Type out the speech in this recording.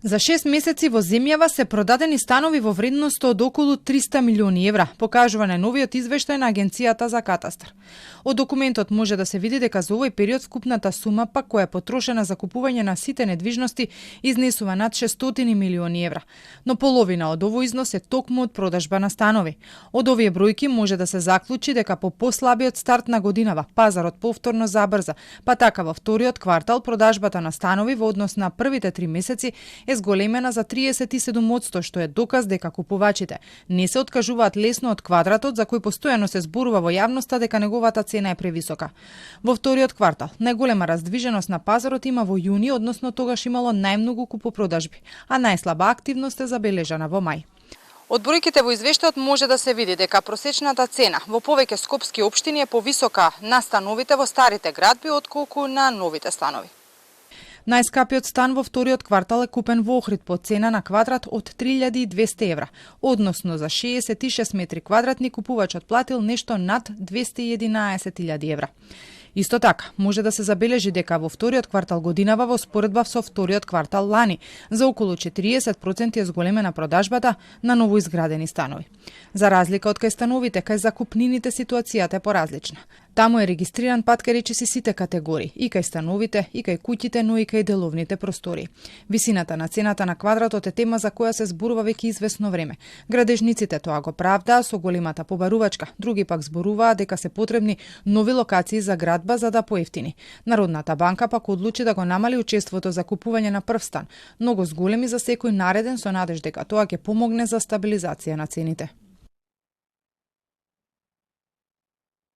За 6 месеци во земјава се продадени станови во вредност од околу 300 милиони евра, покажува најновиот извештај на Агенцијата за катастар. Од документот може да се види дека за овој период вкупната сума пак која е потрошена за купување на сите недвижности изнесува над 600 милиони евра, но половина од овој износ е токму од продажба на станови. Од овие бројки може да се заклучи дека по послабиот старт на годинава пазарот повторно забрза, па така во вториот квартал продажбата на станови во однос на првите 3 месеци е зголемена за 37%, што е доказ дека купувачите не се откажуваат лесно од квадратот за кој постојано се зборува во јавноста дека неговата цена е превисока. Во вториот квартал најголема раздвиженост на пазарот има во јуни, односно тогаш имало најмногу купопродажби, а најслаба активност е забележана во мај. Од бројките во извештајот може да се види дека просечната цена во повеќе скопски општини е повисока на становите во старите градби отколку на новите станови. Најскапиот стан во вториот квартал е купен во Охрид по цена на квадрат од 3200 евра, односно за 66 метри квадратни купувачот платил нешто над 211.000 евра. Исто така, може да се забележи дека во вториот квартал годинава во споредба со вториот квартал лани, за околу 40% е зголемена продажбата на новоизградени станови. За разлика од кај становите, кај закупнините ситуацијата е поразлична. Таму е регистриран пат кај речиси сите категории, и кај становите, и кај куќите, но и кај деловните простори. Висината на цената на квадратот е тема за која се зборува веќе извесно време. Градежниците тоа го правдаа со големата побарувачка, други пак зборуваа дека се потребни нови локации за градба за да поевтини. Народната банка пак одлучи да го намали учеството за купување на прв стан, многу зголеми за секој нареден со надеж дека тоа ќе помогне за стабилизација на цените.